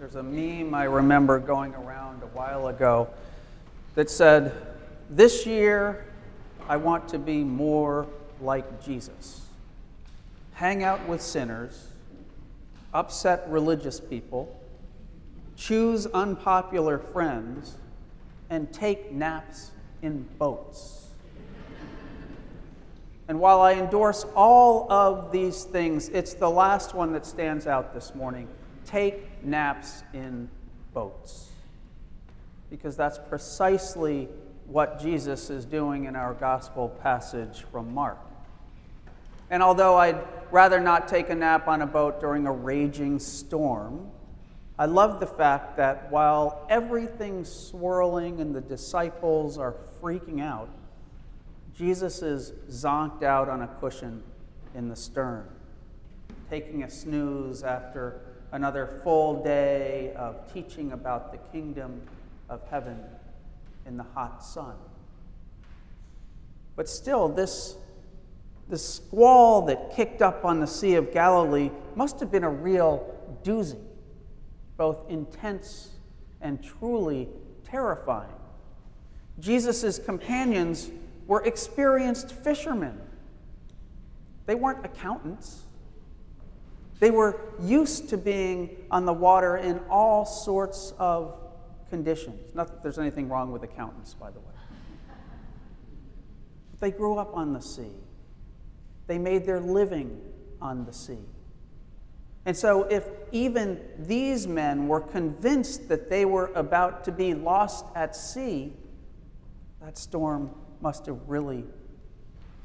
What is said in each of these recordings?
There's a meme I remember going around a while ago that said, "This year I want to be more like Jesus. Hang out with sinners, upset religious people, choose unpopular friends, and take naps in boats." And while I endorse all of these things, it's the last one that stands out this morning. Take naps in boats. Because that's precisely what Jesus is doing in our gospel passage from Mark. And although I'd rather not take a nap on a boat during a raging storm, I love the fact that while everything's swirling and the disciples are freaking out, Jesus is zonked out on a cushion in the stern, taking a snooze after another full day of teaching about the kingdom of heaven in the hot sun. But still, this squall that kicked up on the Sea of Galilee must have been a real doozy, both intense and truly terrifying. Jesus' companions were experienced fishermen. They weren't accountants. They were used to being on the water in all sorts of conditions. Not that there's anything wrong with accountants, by the way. But they grew up on the sea. They made their living on the sea. And so if even these men were convinced that they were about to be lost at sea, that storm must have really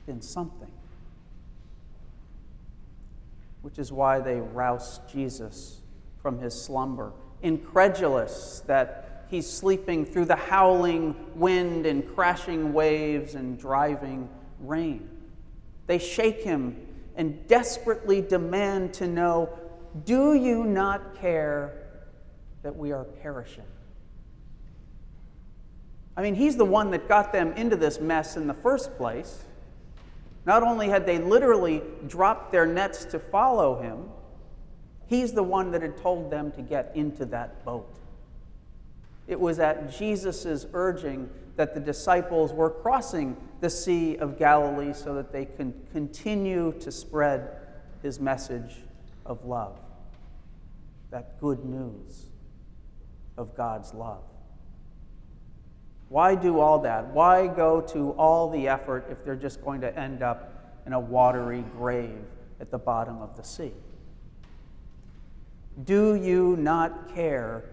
been something. Which is why they rouse Jesus from his slumber, incredulous that he's sleeping through the howling wind and crashing waves and driving rain. They shake him and desperately demand to know, "Do you not care that we are perishing?" I mean, he's the one that got them into this mess in the first place. Not only had they literally dropped their nets to follow him, he's the one that had told them to get into that boat. It was at Jesus' urging that the disciples were crossing the Sea of Galilee so that they can continue to spread his message of love, that good news of God's love. Why do all that? Why go to all the effort if they're just going to end up in a watery grave at the bottom of the sea? Do you not care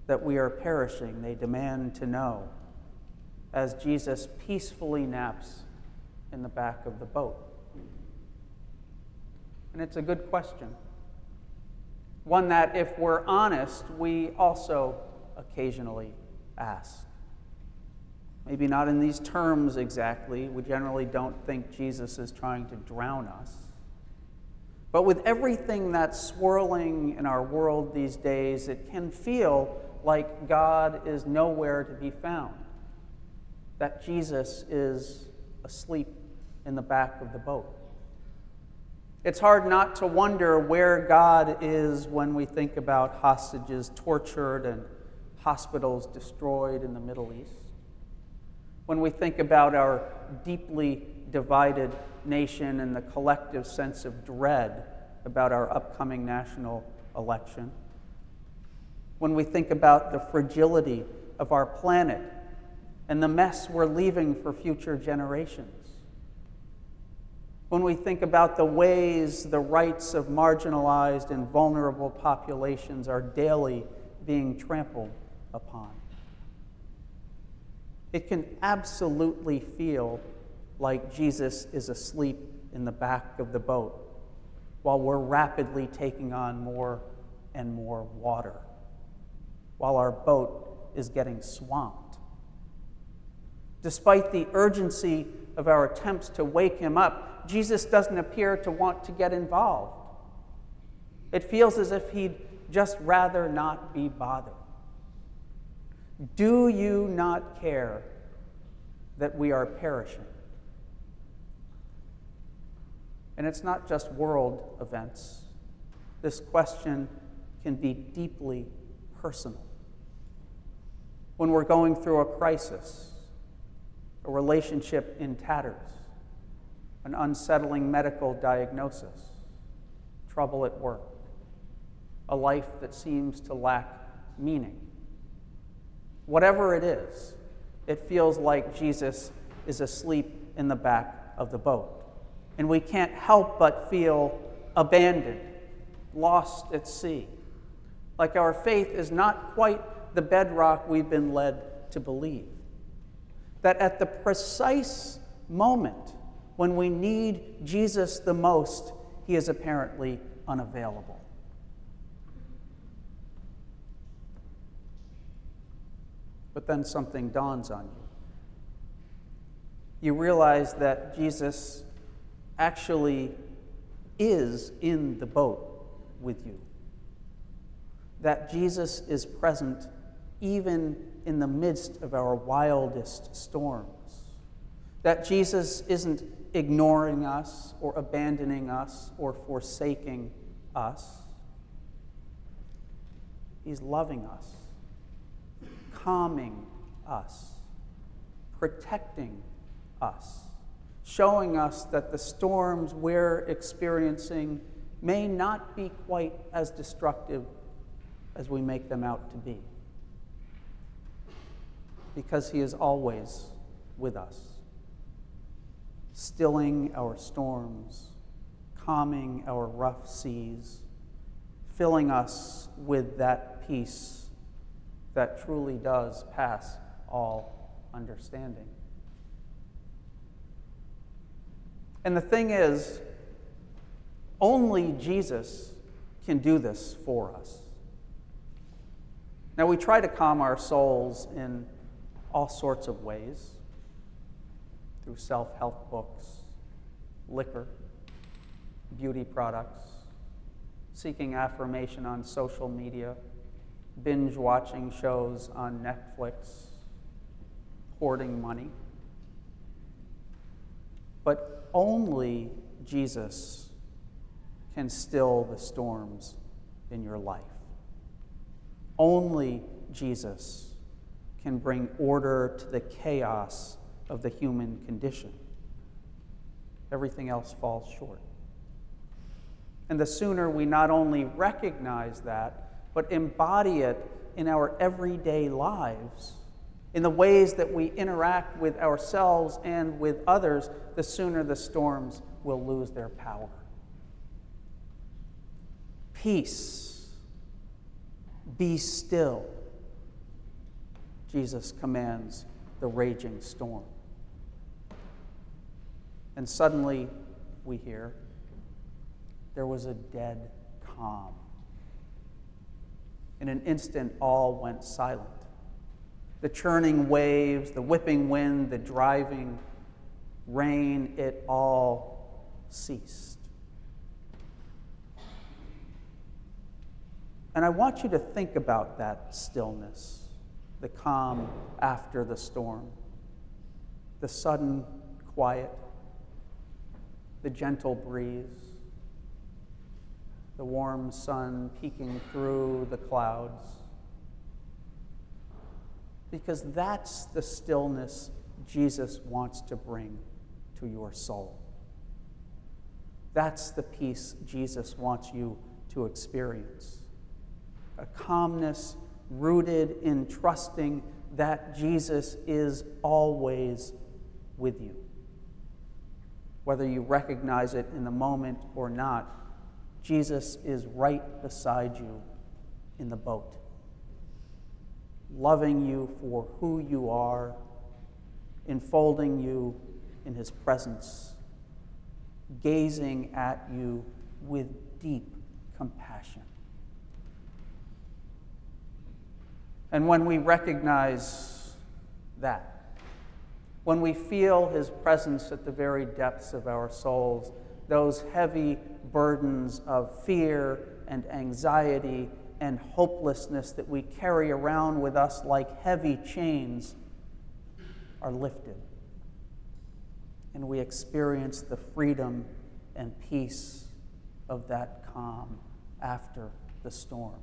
that we are perishing? They demand to know, as Jesus peacefully naps in the back of the boat. And it's a good question. One that, if we're honest, we also occasionally ask. Maybe not in these terms exactly. We generally don't think Jesus is trying to drown us. But with everything that's swirling in our world these days, it can feel like God is nowhere to be found, that Jesus is asleep in the back of the boat. It's hard not to wonder where God is when we think about hostages tortured and hospitals destroyed in the Middle East. When we think about our deeply divided nation and the collective sense of dread about our upcoming national election. When we think about the fragility of our planet and the mess we're leaving for future generations. When we think about the ways the rights of marginalized and vulnerable populations are daily being trampled upon. It can absolutely feel like Jesus is asleep in the back of the boat while we're rapidly taking on more and more water, while our boat is getting swamped. Despite the urgency of our attempts to wake him up, Jesus doesn't appear to want to get involved. It feels as if he'd just rather not be bothered. Do you not care that we are perishing? And it's not just world events. This question can be deeply personal. When we're going through a crisis, a relationship in tatters, an unsettling medical diagnosis, trouble at work, a life that seems to lack meaning. Whatever it is, it feels like Jesus is asleep in the back of the boat. And we can't help but feel abandoned, lost at sea, like our faith is not quite the bedrock we've been led to believe. That at the precise moment when we need Jesus the most, he is apparently unavailable. But then something dawns on you. You realize that Jesus actually is in the boat with you. That Jesus is present even in the midst of our wildest storms. That Jesus isn't ignoring us or abandoning us or forsaking us. He's loving us, calming us, protecting us, showing us that the storms we're experiencing may not be quite as destructive as we make them out to be. Because he is always with us, stilling our storms, calming our rough seas, filling us with that peace that truly does pass all understanding. And the thing is, only Jesus can do this for us. Now, we try to calm our souls in all sorts of ways, through self-help books, liquor, beauty products, seeking affirmation on social media, binge-watching shows on Netflix, hoarding money. But only Jesus can still the storms in your life. Only Jesus can bring order to the chaos of the human condition. Everything else falls short. And the sooner we not only recognize that, but embody it in our everyday lives, in the ways that we interact with ourselves and with others, the sooner the storms will lose their power. Peace, be still, Jesus commands the raging storm. And suddenly we hear, there was a dead calm. In an instant, all went silent. The churning waves, the whipping wind, the driving rain, it all ceased. And I want you to think about that stillness, the calm after the storm, the sudden quiet, the gentle breeze, the warm sun peeking through the clouds. Because that's the stillness Jesus wants to bring to your soul. That's the peace Jesus wants you to experience. A calmness rooted in trusting that Jesus is always with you. Whether you recognize it in the moment or not, Jesus is right beside you in the boat, loving you for who you are, enfolding you in his presence, gazing at you with deep compassion. And when we recognize that, when we feel his presence at the very depths of our souls, those heavy burdens of fear and anxiety and hopelessness that we carry around with us like heavy chains are lifted. And we experience the freedom and peace of that calm after the storm,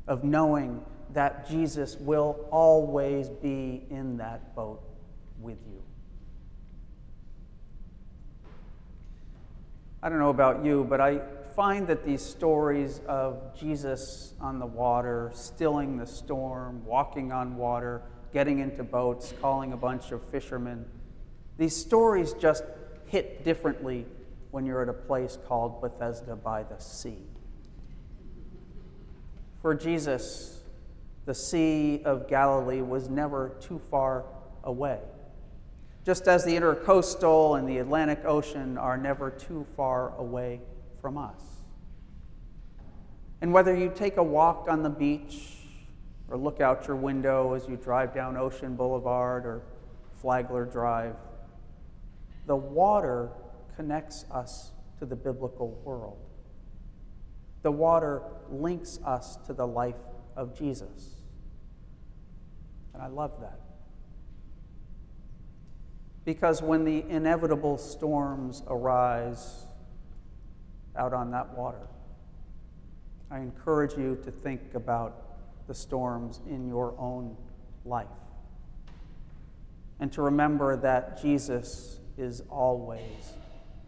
of knowing that Jesus will always be in that boat with you. I don't know about you, but I find that these stories of Jesus on the water, stilling the storm, walking on water, getting into boats, calling a bunch of fishermen, these stories just hit differently when you're at a place called Bethesda-by-the-Sea. For Jesus, the Sea of Galilee was never too far away, just as the intercoastal and the Atlantic Ocean are never too far away from us. And whether you take a walk on the beach or look out your window as you drive down Ocean Boulevard or Flagler Drive, the water connects us to the biblical world. The water links us to the life of Jesus. And I love that. Because when the inevitable storms arise out on that water, I encourage you to think about the storms in your own life and to remember that Jesus is always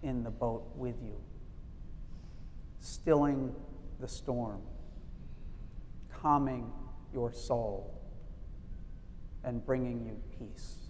in the boat with you, stilling the storm, calming your soul, and bringing you peace.